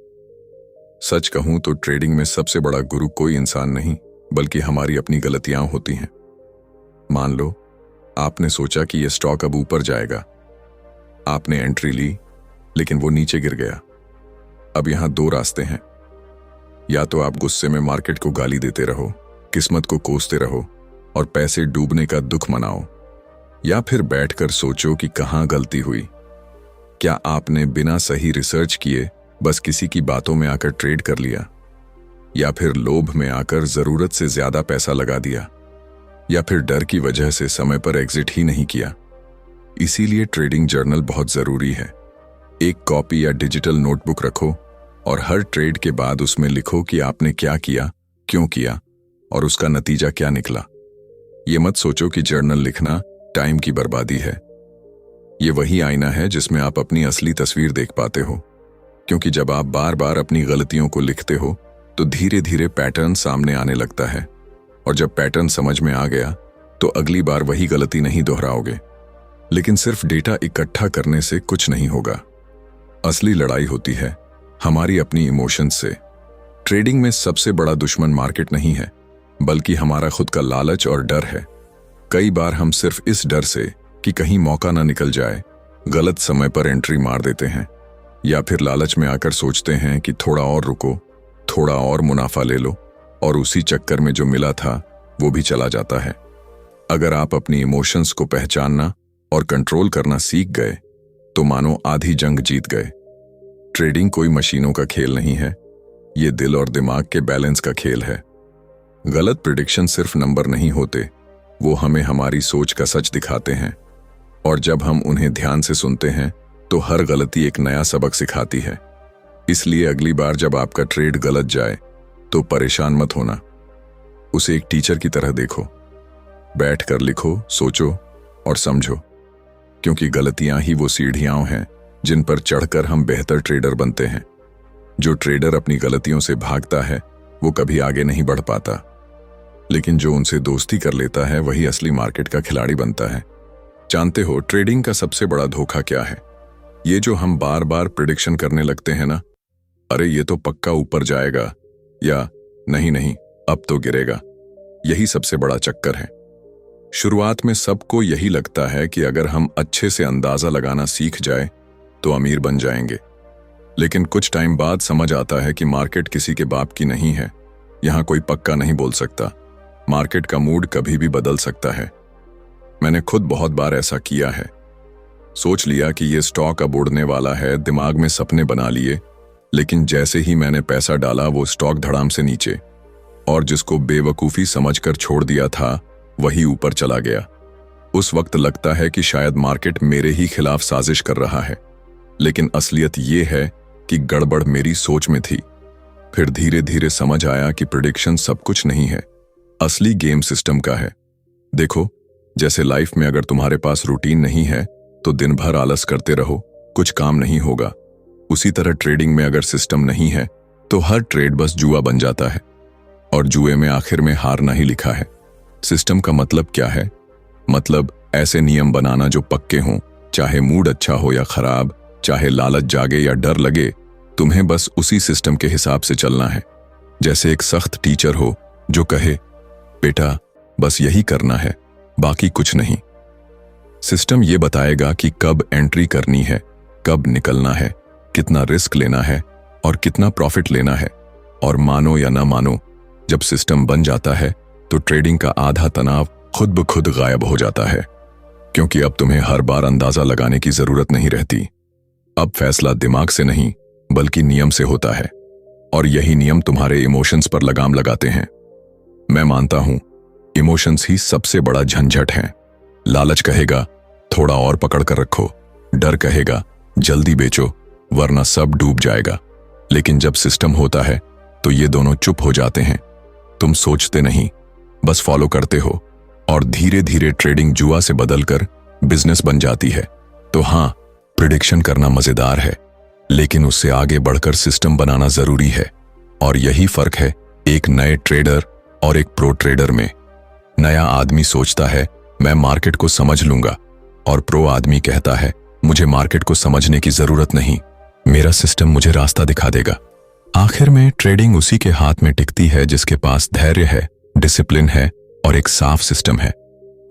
Speaker 1: सच कहूं तो ट्रेडिंग में सबसे बड़ा गुरु कोई इंसान नहीं, बल्कि हमारी अपनी गलतियां होती हैं। मान लो आपने सोचा कि यह स्टॉक अब ऊपर जाएगा, आपने एंट्री ली, लेकिन वो नीचे गिर गया। अब यहां दो रास्ते हैं, या तो आप गुस्से में मार्केट को गाली देते रहो, किस्मत को कोसते रहो और पैसे डूबने का दुख मनाओ, या फिर बैठकर सोचो कि कहां गलती हुई। क्या आपने बिना सही रिसर्च किए बस किसी की बातों में आकर ट्रेड कर लिया, या फिर लोभ में आकर जरूरत से ज्यादा पैसा लगा दिया, या फिर डर की वजह से समय पर एग्जिट ही नहीं किया। इसीलिए ट्रेडिंग जर्नल बहुत जरूरी है। एक कॉपी या डिजिटल नोटबुक रखो और हर ट्रेड के बाद उसमें लिखो कि आपने क्या किया, क्यों किया और उसका नतीजा क्या निकला। ये मत सोचो कि जर्नल लिखना टाइम की बर्बादी है। ये वही आईना है जिसमें आप अपनी असली तस्वीर देख पाते हो, क्योंकि जब आप बार बार अपनी गलतियों को लिखते हो तो धीरे धीरे पैटर्न सामने आने लगता है, और जब पैटर्न समझ में आ गया तो अगली बार वही गलती नहीं दोहराओगे। लेकिन सिर्फ डेटा इकट्ठा करने से कुछ नहीं होगा। असली लड़ाई होती है हमारी अपनी इमोशंस से। ट्रेडिंग में सबसे बड़ा दुश्मन मार्केट नहीं है, बल्कि हमारा खुद का लालच और डर है। कई बार हम सिर्फ इस डर से कि कहीं मौका ना निकल जाए गलत समय पर एंट्री मार देते हैं, या फिर लालच में आकर सोचते हैं कि थोड़ा और रुको, थोड़ा और मुनाफा ले लो, और उसी चक्कर में जो मिला था वो भी चला जाता है। अगर आप अपनी इमोशंस को पहचानना और कंट्रोल करना सीख गए तो मानो आधी जंग जीत गए। ट्रेडिंग कोई मशीनों का खेल नहीं है, ये दिल और दिमाग के बैलेंस का खेल है। गलत प्रेडिक्शन सिर्फ नंबर नहीं होते, वो हमें हमारी सोच का सच दिखाते हैं। और जब हम उन्हें ध्यान से सुनते हैं तो हर गलती एक नया सबक सिखाती है। इसलिए अगली बार जब आपका ट्रेड गलत जाए तो परेशान मत होना, उसे एक टीचर की तरह देखो। बैठ कर लिखो, सोचो और समझो, क्योंकि गलतियां ही वो सीढ़ियां हैं जिन पर चढ़कर हम बेहतर ट्रेडर बनते हैं। जो ट्रेडर अपनी गलतियों से भागता है वो कभी आगे नहीं बढ़ पाता, लेकिन जो उनसे दोस्ती कर लेता है वही असली मार्केट का खिलाड़ी बनता है। जानते हो ट्रेडिंग का सबसे बड़ा धोखा क्या है? ये जो हम बार बार प्रिडिक्शन करने लगते हैं ना, अरे ये तो पक्का ऊपर जाएगा, या नहीं नहीं अब तो गिरेगा, यही सबसे बड़ा चक्कर है। शुरुआत में सबको यही लगता है कि अगर हम अच्छे से अंदाजा लगाना सीख जाए तो अमीर बन जाएंगे, लेकिन कुछ टाइम बाद समझ आता है कि मार्केट किसी के बाप की नहीं है। यहां कोई पक्का नहीं बोल सकता, मार्केट का मूड कभी भी बदल सकता है। मैंने खुद बहुत बार ऐसा किया है। सोच लिया कि ये स्टॉक अब उड़ने वाला है, दिमाग में सपने बना लिए, लेकिन जैसे ही मैंने पैसा डाला वो स्टॉक धड़ाम से नीचे, और जिसको बेवकूफ़ी समझकर छोड़ दिया था वही ऊपर चला गया। उस वक्त लगता है कि शायद मार्केट मेरे ही खिलाफ साजिश कर रहा है, लेकिन असलियत ये है कि गड़बड़ मेरी सोच में थी। फिर धीरे धीरे समझ आया कि प्रेडिक्शन सब कुछ नहीं है, असली गेम सिस्टम का है। देखो, जैसे लाइफ में अगर तुम्हारे पास रूटीन नहीं है तो दिन भर आलस करते रहो, कुछ काम नहीं होगा। उसी तरह ट्रेडिंग में अगर सिस्टम नहीं है तो हर ट्रेड बस जुआ बन जाता है, और जुए में आखिर में हारना ही लिखा है। सिस्टम का मतलब क्या है? मतलब ऐसे नियम बनाना जो पक्के हों, चाहे मूड अच्छा हो या खराब, चाहे लालच जागे या डर लगे, तुम्हें बस उसी सिस्टम के हिसाब से चलना है। जैसे एक सख्त टीचर हो जो कहे, बेटा बस यही करना है, बाकी कुछ नहीं। सिस्टम ये बताएगा कि कब एंट्री करनी है, कब निकलना है, कितना रिस्क लेना है और कितना प्रॉफिट लेना है। और मानो या ना मानो, जब सिस्टम बन जाता है तो ट्रेडिंग का आधा तनाव खुद ब खुद गायब हो जाता है, क्योंकि अब तुम्हें हर बार अंदाजा लगाने की जरूरत नहीं रहती। अब फैसला दिमाग से नहीं बल्कि नियम से होता है, और यही नियम तुम्हारे इमोशंस पर लगाम लगाते हैं। मैं मानता हूं इमोशंस ही सबसे बड़ा झंझट है। लालच कहेगा थोड़ा और पकड़ कर रखो, डर कहेगा जल्दी बेचो वरना सब डूब जाएगा। लेकिन जब सिस्टम होता है तो ये दोनों चुप हो जाते हैं। तुम सोचते नहीं, बस फॉलो करते हो, और धीरे धीरे ट्रेडिंग जुआ से बदलकर बिजनेस बन जाती है। तो हाँ, प्रिडिक्शन करना मजेदार है, लेकिन उससे आगे बढ़कर सिस्टम बनाना जरूरी है। और यही फर्क है एक नए ट्रेडर और एक प्रो ट्रेडर में। नया आदमी सोचता है मैं मार्केट को समझ लूंगा, और प्रो आदमी कहता है मुझे मार्केट को समझने की जरूरत नहीं, मेरा सिस्टम मुझे रास्ता दिखा देगा। आखिर में ट्रेडिंग उसी के हाथ में टिकती है जिसके पास धैर्य है, डिसिप्लिन है और एक साफ सिस्टम है,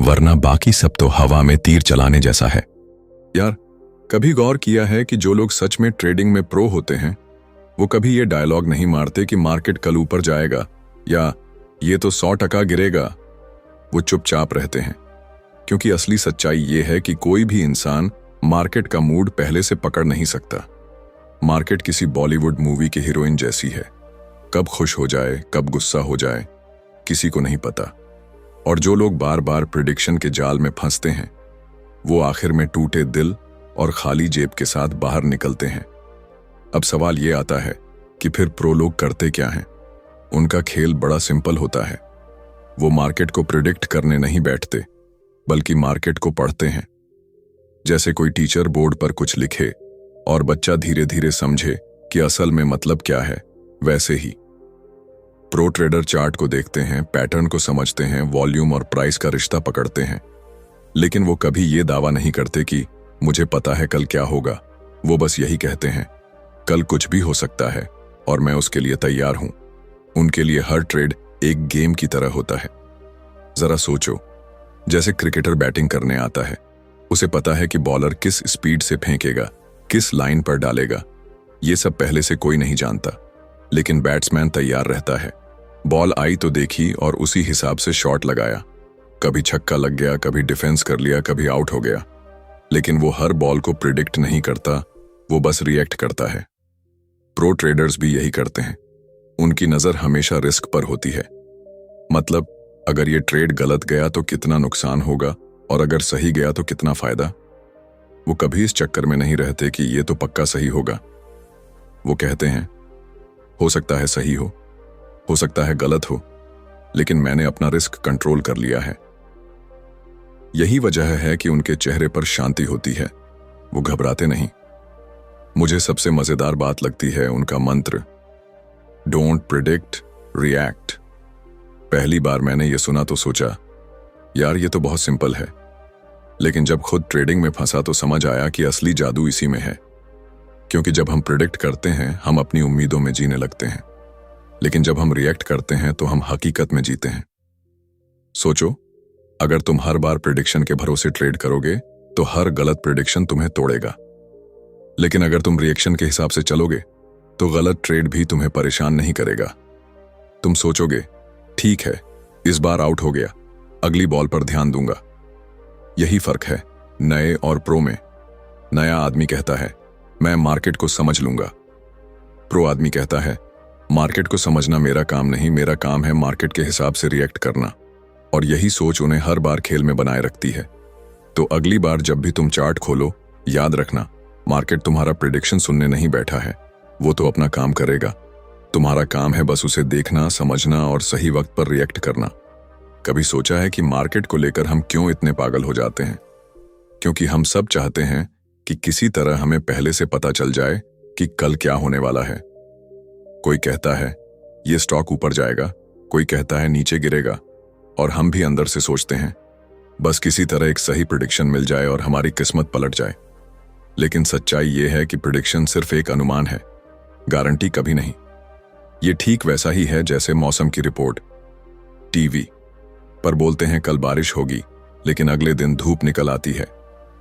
Speaker 1: वरना बाकी सब तो हवा में तीर चलाने जैसा है। यार, कभी गौर किया है कि जो लोग सच में ट्रेडिंग में प्रो होते हैं वो कभी ये डायलॉग नहीं मारते कि मार्केट कल ऊपर जाएगा या ये तो 100% गिरेगा। वो चुपचाप रहते हैं, क्योंकि असली सच्चाई ये है कि कोई भी इंसान मार्केट का मूड पहले से पकड़ नहीं सकता। मार्केट किसी बॉलीवुड मूवी की हीरोइन जैसी है, कब खुश हो जाए कब गुस्सा हो जाए किसी को नहीं पता। और जो लोग बार बार प्रिडिक्शन के जाल में फंसते हैं वो आखिर में टूटे दिल और खाली जेब के साथ बाहर निकलते हैं। अब सवाल ये आता है कि फिर प्रो लोग करते क्या हैं? उनका खेल बड़ा सिंपल होता है। वो मार्केट को प्रिडिक्ट करने नहीं बैठते, बल्कि मार्केट को पढ़ते हैं। जैसे कोई टीचर बोर्ड पर कुछ लिखे और बच्चा धीरे धीरे समझे कि असल में मतलब क्या है, वैसे ही प्रो ट्रेडर चार्ट को देखते हैं, पैटर्न को समझते हैं, वॉल्यूम और प्राइस का रिश्ता पकड़ते हैं। लेकिन वो कभी ये दावा नहीं करते कि मुझे पता है कल क्या होगा। वो बस यही कहते हैं कल कुछ भी हो सकता है और मैं उसके लिए तैयार हूं। उनके लिए हर ट्रेड एक गेम की तरह होता है। जरा सोचो, जैसे क्रिकेटर बैटिंग करने आता है, उसे पता है कि बॉलर किस स्पीड से फेंकेगा, किस लाइन पर डालेगा। ये सब पहले से कोई नहीं जानता, लेकिन बैट्समैन तैयार रहता है। बॉल आई तो देखी और उसी हिसाब से शॉट लगाया। कभी छक्का लग गया, कभी डिफेंस कर लिया, कभी आउट हो गया। लेकिन वो हर बॉल को प्रिडिक्ट नहीं करता, वो बस रिएक्ट करता है। प्रो ट्रेडर्स भी यही करते हैं। उनकी नजर हमेशा रिस्क पर होती है। मतलब अगर ये ट्रेड गलत गया तो कितना नुकसान होगा, और अगर सही गया तो कितना फायदा। वो कभी इस चक्कर में नहीं रहते कि ये तो पक्का सही होगा। वो कहते हैं हो सकता है सही हो सकता है गलत हो, लेकिन मैंने अपना रिस्क कंट्रोल कर लिया है। यही वजह है कि उनके चेहरे पर शांति होती है, वो घबराते नहीं। मुझे सबसे मजेदार बात लगती है उनका मंत्र, डोंट प्रिडिक्ट रिएक्ट। पहली बार मैंने ये सुना तो सोचा यार ये तो बहुत सिंपल है, लेकिन जब खुद ट्रेडिंग में फंसा तो समझ आया कि असली जादू इसी में है। क्योंकि जब हम प्रिडिक्ट करते हैं हम अपनी उम्मीदों में जीने लगते हैं, लेकिन जब हम रिएक्ट करते हैं तो हम हकीकत में जीते हैं। सोचो, अगर तुम हर बार प्रिडिक्शन के भरोसे ट्रेड करोगे तो हर गलत प्रिडिक्शन तुम्हें तोड़ेगा, लेकिन अगर तुम रिएक्शन के हिसाब से चलोगे तो गलत ट्रेड भी तुम्हें परेशान नहीं करेगा। तुम सोचोगे ठीक है इस बार आउट हो गया, अगली बॉल पर ध्यान दूंगा। यही फर्क है नए और प्रो में। नया आदमी कहता है मैं मार्केट को समझ लूंगा, प्रो आदमी कहता है मार्केट को समझना मेरा काम नहीं, मेरा काम है मार्केट के हिसाब से रिएक्ट करना। और यही सोच उन्हें हर बार खेल में बनाए रखती है। तो अगली बार जब भी तुम चार्ट खोलो, याद रखना मार्केट तुम्हारा प्रिडिक्शन सुनने नहीं बैठा है, वो तो अपना काम करेगा। तुम्हारा काम है बस उसे देखना, समझना और सही वक्त पर रिएक्ट करना। कभी सोचा है कि मार्केट को लेकर हम क्यों इतने पागल हो जाते हैं? क्योंकि हम सब चाहते हैं कि किसी तरह हमें पहले से पता चल जाए कि कल क्या होने वाला है। कोई कहता है ये स्टॉक ऊपर जाएगा, कोई कहता है नीचे गिरेगा, और हम भी अंदर से सोचते हैं बस किसी तरह एक सही प्रिडिक्शन मिल जाए और हमारी किस्मत पलट जाए। लेकिन सच्चाई ये है कि प्रिडिक्शन सिर्फ एक अनुमान है, गारंटी कभी नहीं। ये ठीक वैसा ही है जैसे मौसम की रिपोर्ट टीवी पर बोलते हैं कल बारिश होगी, लेकिन अगले दिन धूप निकल आती है।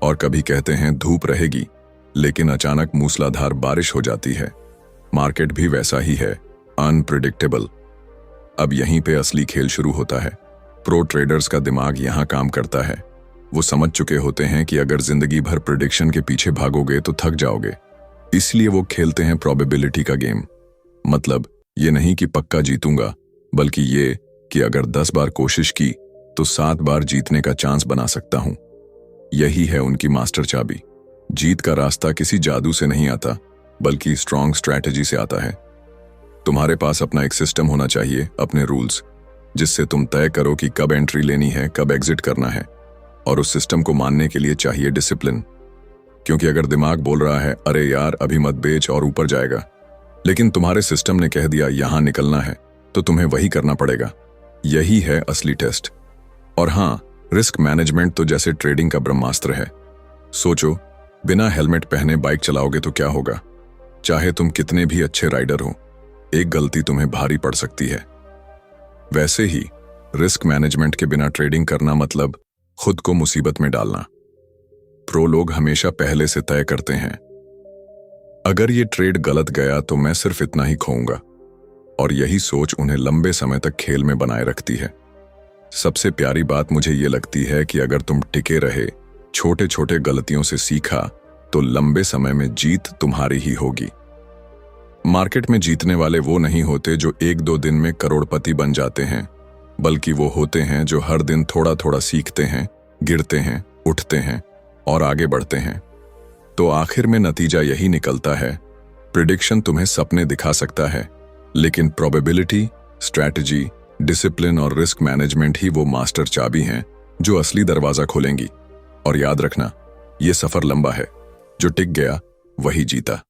Speaker 1: और कभी कहते हैं धूप रहेगी, लेकिन अचानक मूसलाधार बारिश हो जाती है। मार्केट भी वैसा ही है, अनप्रिडिक्टेबल। अब यहीं पे असली खेल शुरू होता है। प्रो ट्रेडर्स का दिमाग यहां काम करता है। वो समझ चुके होते हैं कि अगर जिंदगी भर प्रिडिक्शन के पीछे भागोगे तो थक जाओगे, इसलिए वो खेलते हैं प्रोबेबिलिटी का गेम। मतलब ये नहीं कि पक्का जीतूंगा, बल्कि ये कि अगर 10 बार कोशिश की तो 7 बार जीतने का चांस बना सकता हूं। यही है उनकी मास्टर चाबी। जीत का रास्ता किसी जादू से नहीं आता, बल्कि स्ट्रॉन्ग स्ट्रैटेजी से आता है। तुम्हारे पास अपना एक सिस्टम होना चाहिए, अपने रूल्स, जिससे तुम तय करो कि कब एंट्री लेनी है, कब एग्जिट करना है। और उस सिस्टम को मानने के लिए चाहिए डिसिप्लिन। क्योंकि अगर दिमाग बोल रहा है अरे यार अभी मत बेच और ऊपर जाएगा, लेकिन तुम्हारे सिस्टम ने कह दिया यहां निकलना है, तो तुम्हें वही करना पड़ेगा। यही है असली टेस्ट। और हां, रिस्क मैनेजमेंट तो जैसे ट्रेडिंग का ब्रह्मास्त्र है। सोचो, बिना हेलमेट पहने बाइक चलाओगे तो क्या होगा? चाहे तुम कितने भी अच्छे राइडर हो, एक गलती तुम्हें भारी पड़ सकती है। वैसे ही रिस्क मैनेजमेंट के बिना ट्रेडिंग करना मतलब खुद को मुसीबत में डालना। प्रो लोग हमेशा पहले से तय करते हैं, अगर ये ट्रेड गलत गया तो मैं सिर्फ इतना ही खोऊंगा। और यही सोच उन्हें लंबे समय तक खेल में बनाए रखती है। सबसे प्यारी बात मुझे ये लगती है कि अगर तुम टिके रहे, छोटे छोटे गलतियों से सीखा, तो लंबे समय में जीत तुम्हारी ही होगी। मार्केट में जीतने वाले वो नहीं होते जो 1-2 दिन में करोड़पति बन जाते हैं, बल्कि वो होते हैं जो हर दिन थोड़ा थोड़ा सीखते हैं, गिरते हैं, उठते हैं और आगे बढ़ते हैं। तो आखिर में नतीजा यही निकलता है, प्रिडिक्शन तुम्हें सपने दिखा सकता है, लेकिन प्रोबेबिलिटी, स्ट्रैटेजी, डिसिप्लिन और रिस्क मैनेजमेंट ही वो मास्टर चाबी हैं जो असली दरवाजा खोलेंगी। और याद रखना, ये सफर लंबा है, जो टिक गया वही जीता।